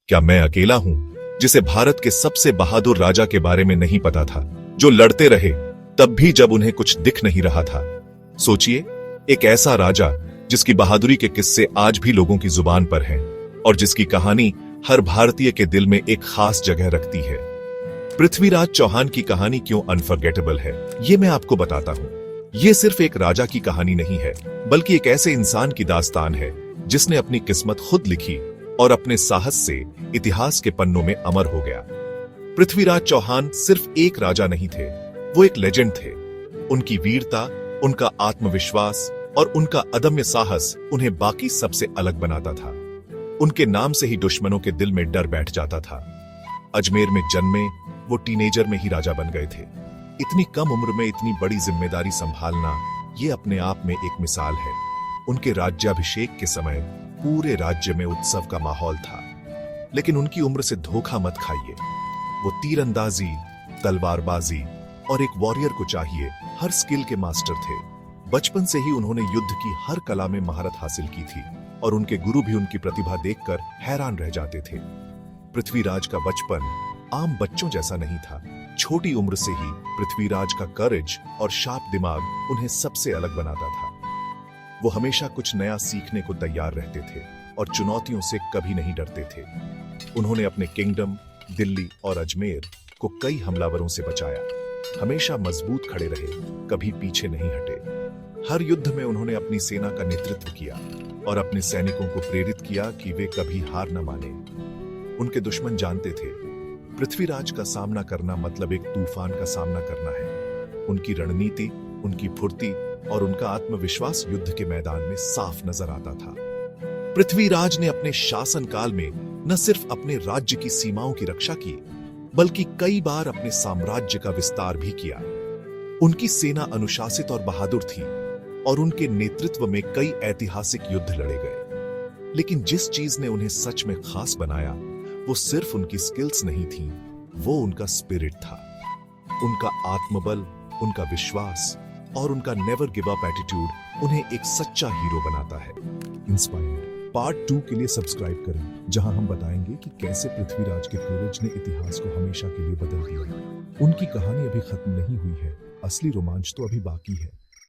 क्या मैं अकेला हूं जिसे भारत के सबसे बहादुर राजा के बारे में नहीं पता था, जो लड़ते रहे तब भी जब उन्हें कुछ दिख नहीं रहा था? सोचिए, एक ऐसा राजा जिसकी बहादुरी के किस्से आज भी लोगों की जुबान पर हैं और जिसकी कहानी हर भारतीय के दिल में एक खास जगह रखती है। पृथ्वीराज चौहान की कहानी क्यों अनफॉरगेटेबल है, ये मैं आपको बताता हूं। ये सिर्फ एक राजा की कहानी नहीं है, बल्कि एक ऐसे इंसान की दास्तान है जिसने अपनी किस्मत खुद लिखी और अपने साहस से इतिहास के पन्नों में अमर हो गया। पृथ्वीराज चौहान सिर्फ एक राजा नहीं थे, वो एक लेजेंड थे। उनकी वीरता, उनका आत्मविश्वास और उनका अदम्य साहस उन्हें बाकी सबसे अलग बनाता था। उनके नाम से ही दुश्मनों के दिल में डर बैठ जाता था। अजमेर में जन्मे वो टीनेजर में ही राजा बन गए थे। इतनी कम उम्र में इतनी बड़ी जिम्मेदारी संभालना, ये अपने आप में एक मिसाल है। उनके राज्याभिषेक के समय पूरे राज्य में उत्सव का माहौल था, लेकिन उनकी उम्र से धोखा मत खाइए। वो तीरंदाजी, तलवारबाजी और एक वॉरियर को चाहिए हर स्किल के मास्टर थे। बचपन से ही उन्होंने युद्ध की हर कला में महारत हासिल की थी और उनके गुरु भी उनकी प्रतिभा देखकर हैरान रह जाते थे। पृथ्वीराज का बचपन आम बच्चों जैसा नहीं था। छोटी उम्र से ही पृथ्वीराज का करेज और शार्प दिमाग उन्हें सबसे अलग बनाता था। वो हमेशा कुछ नया सीखने को तैयार रहते थे और चुनौतियों से कभी नहीं डरते थे। उन्होंने अपने किंगडम, दिल्ली और अजमेर को कई हमलावरों से बचाया। हमेशा मजबूत खड़े रहे, कभी पीछे नहीं हटे। हर युद्ध में उन्होंने अपनी सेना का नेतृत्व किया और अपने सैनिकों को प्रेरित किया कि वे कभी हार न माने। उनके दुश्मन जानते थे, पृथ्वीराज का सामना करना मतलब एक तूफान का सामना करना है। उनकी रणनीति, उनकी फुर्ती और उनका आत्मविश्वास युद्ध के मैदान में साफ नजर आता था। पृथ्वीराज ने अपने शासनकाल में न सिर्फ अपने राज्य की सीमाओं की रक्षा की, बल्कि कई बार अपने साम्राज्य का विस्तार भी किया। उनकी सेना अनुशासित और बहादुर थी और उनके नेतृत्व में कई ऐतिहासिक युद्ध लड़े गए। लेकिन जिस चीज ने उन्हें सच में खास बनाया, वो सिर्फ उनकी स्किल्स नहीं थी, वो उनका स्पिरिट था। उनका आत्मबल, उनका विश्वास और उनका नेवर गिव अप एटीट्यूड उन्हें एक सच्चा हीरो बनाता है। इंस्पायर्ड पार्ट 2 के लिए सब्सक्राइब करें, जहां हम बताएंगे कि कैसे पृथ्वीराज के करेज ने इतिहास को हमेशा के लिए बदल दिया। उनकी कहानी अभी खत्म नहीं हुई है, असली रोमांच तो अभी बाकी है।